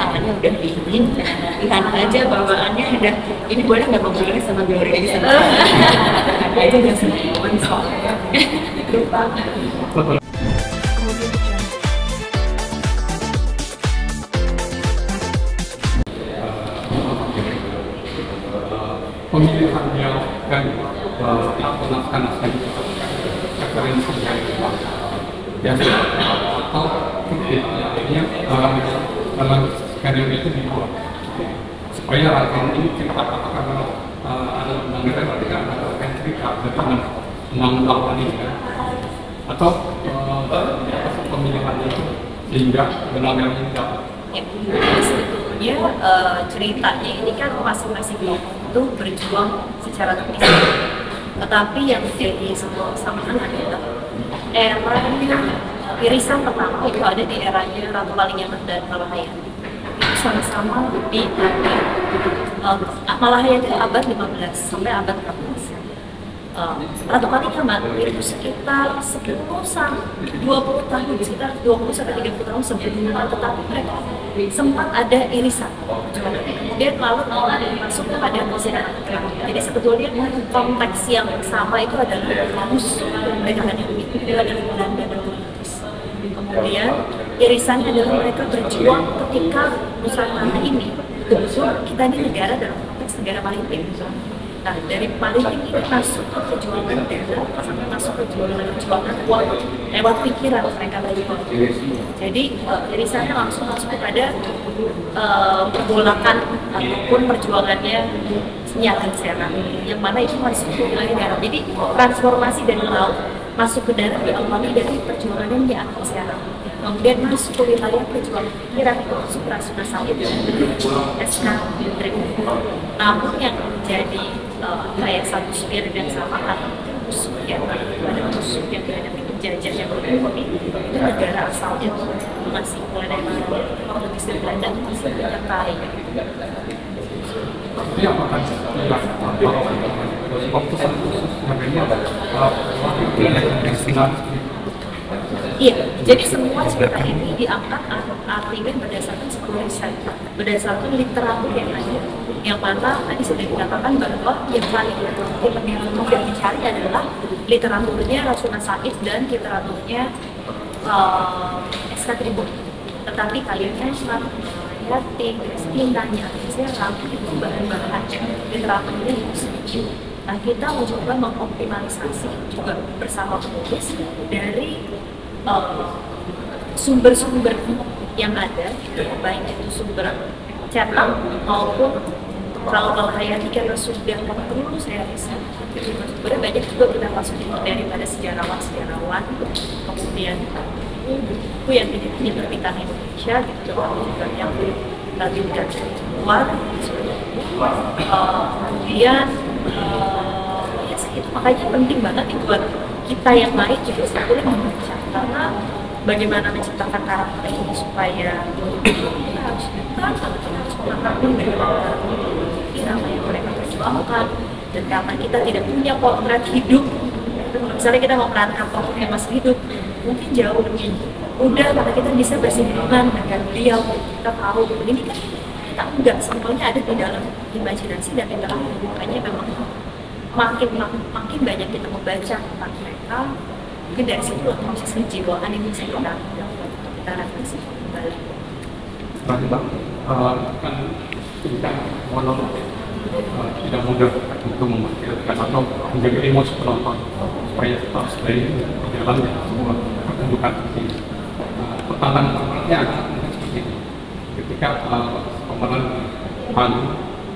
tangannya udah dingin, lihat aja bawaannya udah, ini boleh nggak ngobrolnya sama Glory aja sama ada aja nggak semua soalnya lupa. Pemilihannya dan naskah-naskah referensi dari biasa atau ini dalam skenario itu dibuat supaya rakyat ini kita katakan ada undang-undang ketika ada entry dengan undang-undang ini kan atau pemilihannya itu sehingga benar-benar ini dapat. Ya, ceritanya ini kan masing-masing tokoh itu berjuang secara teknis, tetapi yang menjadi sebuah kesamaan adalah eranya irisan pertama itu ada di eranya Ratu Kalinyamat dan Malahayan. Itu sama-sama di Malahayan itu abad 15 sampai abad 14. Ratu Kalinyamat itu sekitar 10-20 tahun, sekitar 20 sampai 30 tahun sebelumnya, tetapi mereka sempat ada irisan. Kemudian lalu masuk kepada Persidangan Akrab. Jadi sebetulnya konteks yang sama itu adalah musuh pemerintahan itu adalah Belanda dan Portugis. Kemudian irisannya adalah mereka berjuang ketika Nusantara ini betul kita ini negara dalam konteks negara maritim. Nah, dari maritim ini masuk ke perjuangan daerah, masuk ke perjuangan uang lewat pikiran mereka berjuang. Jadi irisannya langsung masuk kepada pergolakan ataupun perjuangannya senjata serang, yang mana itu masuk ke darat. Jadi transformasi dari laut masuk ke darat diawali dari perjuangannya senjata serang. Kemudian masuk ke wilayah perjuangan pikiran itu masuk Rasuna Said dan SK Menteri Hukum. Namun yang menjadi kayak satu spirit yang sama karena musuh yang ada musuh yang dihadapi penjajah yang berbeda itu negara asalnya masih mulai dari Portugis dan Belanda masih menyertai. Tapi apakah keputusan khusus sebenarnya Iya, jadi semua cerita ini diangkat artinya berdasarkan sebuah riset, berdasarkan literatur yang ada. Yang mana tadi sudah dikatakan bahwa yang paling mudah dicari adalah literaturnya Rasuna Said dan literaturnya SK Tribun. Tetapi kalian kan Yati, Tintanya, Serang itu bahan-bahan literaturnya itu sedikit. Nah, kita mencoba mengoptimalisasi juga bersama penulis dari sumber-sumber yang ada, baik itu sumber cetak maupun kalau Hayati karena sudah perlu saya riset, sumbernya banyak juga kita masukin daripada sejarawan, kemudian buku yang diterbitkan Indonesia gitu, juga yang diterbitkan luar, kemudian ya itu makanya penting banget itu buat kita yang lain juga sebetulnya membaca, karena bagaimana menciptakan karakter ini supaya kita harus dekat, kita harus mengetahui bagaimana apa yang mereka perjuangkan, dan karena kita tidak punya potret hidup, misalnya kita mau memerankan tokoh yang masih hidup, mungkin jauh lebih mudah karena kita bisa bersinggungan dengan beliau, kita tahu ini kan kita enggak semuanya ada di dalam imajinasi dan literatur, makanya memang makin banyak kita membaca tentang mereka, mungkin dari situ proses kejiwaan ini bisa kita refleksi kembali. Bang, kan tidak monolog, tidak mudah untuk memastikan atau menjaga emosi penonton supaya tetap stay di dalamnya semua pertunjukan ini. Pertanyaannya adalah seperti ini. Ketika pemeran Hanum,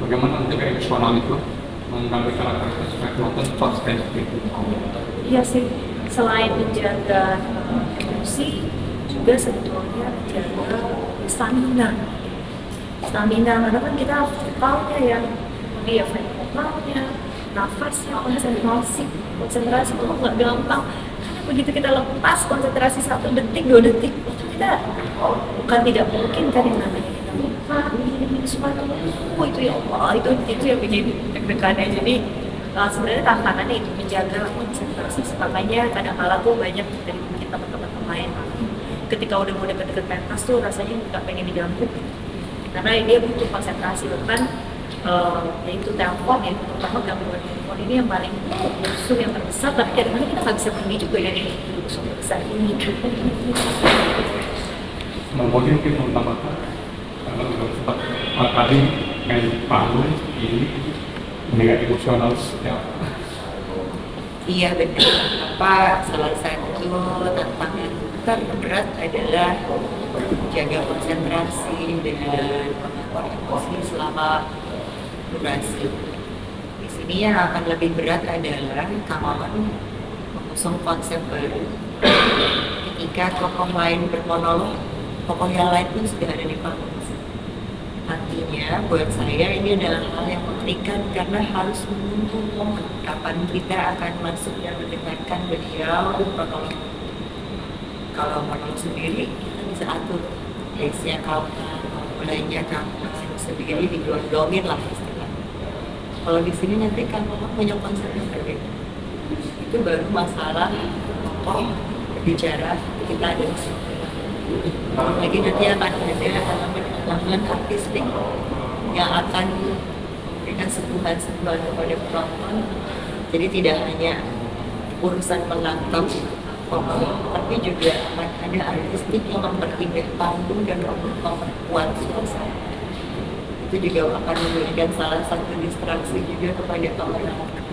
bagaimana menjaga emosional itu menggali karakter supaya penonton tetap stay seperti itu? Iya sih, selain menjaga emosi, juga sebetulnya menjaga stamina, karena kan kita tahu ya dia vokalnya, nafasnya, konsentrasi itu nggak gampang. Karena begitu kita lepas konsentrasi 1 detik, 2 detik, itu kita bukan tidak mungkin kan yang namanya kita lupa, ini sesuatu, itu ya Allah, itu yang bikin deg-degan ya. Jadi sebenarnya tantangannya itu menjaga konsentrasi. Makanya kadang-kala tuh banyak dari kita teman-teman pemain ketika udah mau deket-deket pentas tuh rasanya nggak pengen diganggu. karena dia butuh konsentrasi bahkan yaitu telepon ya, terutama gangguan telepon ini yang paling musuh yang terbesar, tapi kadang-kadang kita nggak bisa pergi juga dari musuh besar ini. Mungkin kita menambahkan karena sudah sempat kali main panggung ini mega emosional setiap. Iya benar. Salah satu tantangan terberat adalah jaga konsentrasi dan mengatur emosi selama durasi. Di sini yang akan lebih berat adalah kawan mengusung konsep baru. Ketika tokoh lain bermonolog, tokoh yang lain pun sudah ada di panggung. Artinya buat saya ini adalah hal yang mengerikan karena harus menunggu momen kapan kita akan masuk dan mendengarkan beliau monolog. Kalau monolog sendiri kita bisa atur pace-nya kapan, mulainya kapan, sendiri digondongin lah istilahnya. Kalau di sini nanti kan punya konsep yang berbeda. Itu baru masalah tokoh berbicara kita ada di sini. Lagi nanti akan ada elemen artistik yang akan memberikan sentuhan-sentuhan kepada penonton. Jadi tidak hanya urusan menangkap tokoh, tapi juga akan ada artistik yang memperindah panggung dan memperkuat suasana. Itu juga akan memberikan salah satu distraksi juga kepada penonton.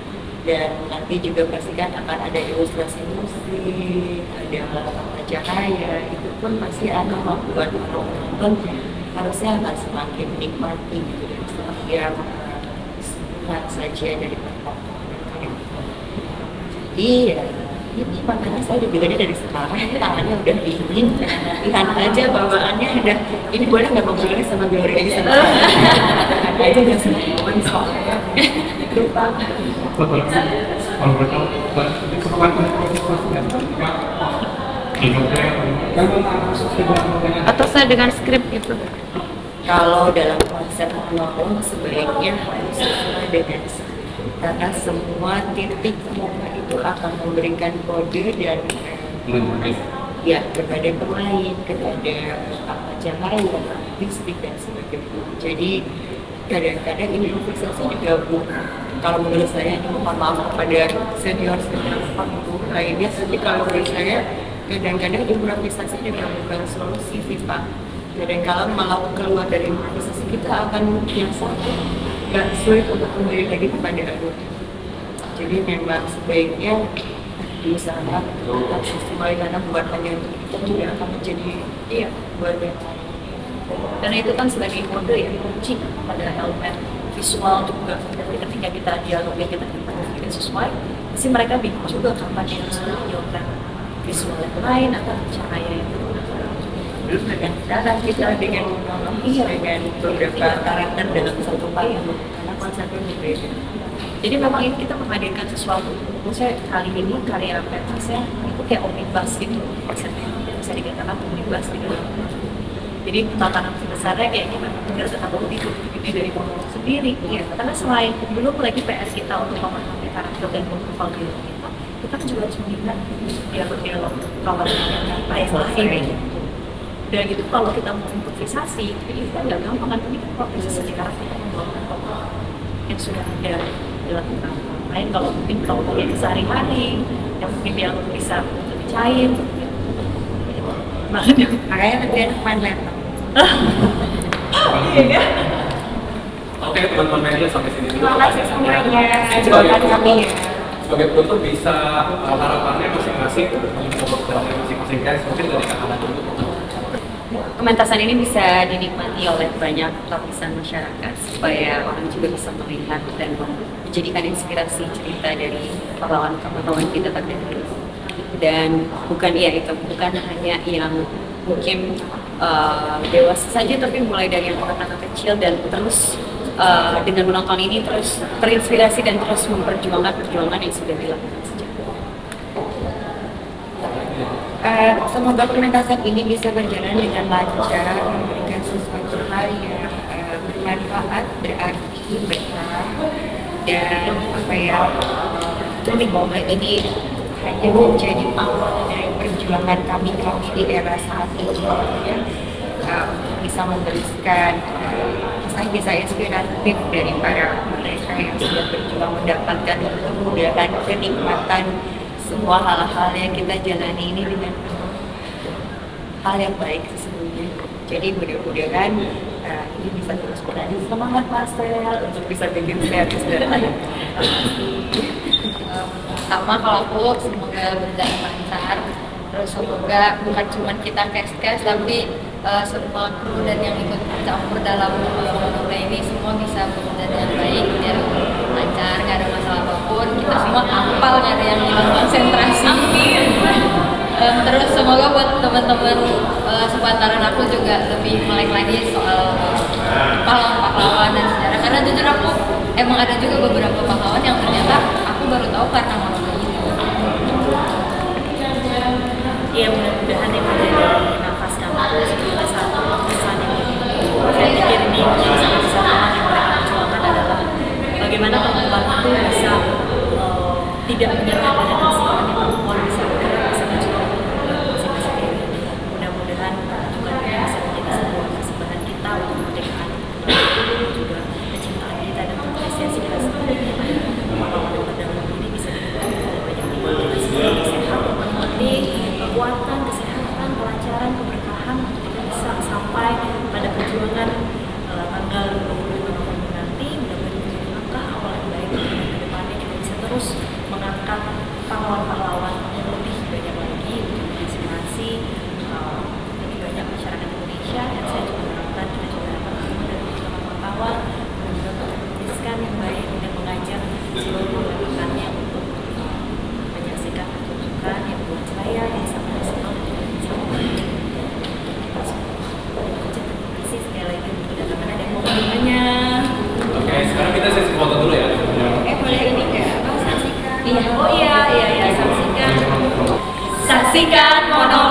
Dan nanti juga pastikan akan ada ilustrasi musik, ada tata cahaya, itu pun pasti akan membuat penonton harusnya akan semakin menikmati gitu dan setiap sentuhan saja dari penonton. Jadi ya, ini makanya saya udah bilangnya dari sekarang, tangannya udah dingin, lihat aja bawaannya udah, ini boleh nggak ngobrolnya sama Glory aja sama ada aja nggak semua soalnya lupa. Kalau mereka Atau saya dengan skrip gitu. Kalau dalam konsep monolog sebaiknya harus sesuai dengan skrip, karena semua titik muka itu akan memberikan kode dan ya kepada pemain, kepada apa cahaya, listrik dan sebagainya. Jadi kadang-kadang improvisasi juga kalau menurut saya ini mohon maaf kepada senior panggung lainnya, tapi kalau menurut saya kadang-kadang improvisasi juga bukan solusi sih Pak. Kadang-kadang malah keluar dari improvisasi kita akan yang satu nggak sulit untuk kembali lagi kepada alur. Jadi memang sebaiknya diusahakan tetap sesuai, karena buat hanya untuk kita juga akan menjadi buat yang lain. Karena itu kan sebagai kode ya, kunci pada elemen visual juga. Ketika kita dialognya kita tidak sesuai, pasti mereka bingung juga kapan yang harus menunjukkan visual yang lain atau cahaya itu. Belum dengan cara kita dengan dengan beberapa karakter dalam satu payung, karena konsepnya berbeda. Jadi memang ini kita menghadirkan sesuatu. Maksudnya kali ini karya pentasnya itu kayak omnibus gitu konsepnya, bisa dikatakan omnibus gitu. Jadi tatanan besarnya kayak gimana? Kita tetap ini dari monolog sendiri, ya. Karena selain belum lagi PR kita untuk memahami karakter dan profil kita, kita kan juga harus melihat dialog kawan apa yang lain. Dan gitu kalau kita mau improvisasi, itu kan nggak gampang kan? Ini kan improvisasi karakter membawakan tokoh yang sudah ada dilakukan. Lain kalau mungkin kalau pakai sehari-hari, yang mungkin dialog bisa lebih cair. Makanya nanti ada main laptop. Iya. Oke, teman-teman media sampai sini dulu. Terima kasih semuanya. Doakan kami ya. Sebagai penutup bisa harapannya masing-masing untuk masing-masing guys, mungkin dari kakak dulu. Pementasan ini bisa dinikmati oleh banyak lapisan masyarakat supaya orang juga bisa melihat dan menjadikan inspirasi cerita dari pahlawan-pahlawan kita terdahulu. Dan bukan hanya yang mungkin dewasa saja, tapi mulai dari yang anak-anak kecil dan terus dengan menonton ini terus terinspirasi dan terus memperjuangkan perjuangan yang sudah dilakukan sejak. Semoga pementasan ini bisa berjalan dengan lancar, memberikan sesuatu hal yang bermanfaat, berarti, benar, dan momen ini hanya menjadi awal dari perjuangan kami di era saat ini, ya. Bisa bisa meneruskan kisah-kisah inspiratif dari para mereka yang sudah berjuang mendapatkan kemudahan, kenikmatan semua hal-hal yang kita jalani ini dengan hal yang baik sesungguhnya. Jadi mudah-mudahan ini bisa terus berani semangat Marcel untuk bisa bikin series dan lain. Sama kalau aku semoga berjalan lancar, terus semoga bukan cuma kita cast tapi semua kru dan yang ikut campur dalam monogram ini semua bisa bekerja dengan baik dan lancar, nggak ada masalah apapun, kita semua hafal, nggak ada yang hilang konsentrasi. Terus semoga buat teman-teman sepantaran aku juga lebih melek lagi soal pahlawan-pahlawan dan sejarah, karena jujur aku emang ada juga beberapa pahlawan yang ternyata aku baru tahu karena monogram ini. Iya, mudah-mudahan yang menjadi nafas kampus juga satu pesan yang saya pikir ini menjadi sangat besar banget yang mereka perjuangkan adalah bagaimana perempuan itu bisa tidak menyerah pada nasibnya, perempuan bisa bergerak, bisa berjuang masing-masing diri. Mudah-mudahan juga ini bisa menjadi sebuah persembahan kita untuk kemerdekaan juga kecintaan kita dan apresiasi kita sendiri kepada pahlawan yang terdahulu ini bisa didukung oleh banyak pihak, seperti sehat, mengerti kekuatan, kesehatan, kelancaran, keberkahan untuk kita bisa sampai pada perjuangan tanggal 25 November nanti. Mudah-mudahan menjadi langkah awal yang baik untuk ke depannya kita bisa terus mengangkat pahlawan-pahlawan yang lebih banyak lagi untuk menginspirasi lebih banyak masyarakat Indonesia, dan saya juga harapkan kita juga dapat ilmu dari teman-teman pahlawan mudah-mudahan untuk menuliskan yang baik dan mengajak seluruh rekan-rekannya untuk menyaksikan pertunjukan yang buat saya yang sangat nasional dan juga sama kita semua. Terima kasih sekali lagi untuk kedatangannya dan momen-momennya. Oke, sekarang kita sesi foto dulu ya. Boleh ini nggak? Saksikan. Iya, oh iya, saksikan. Saksikan mono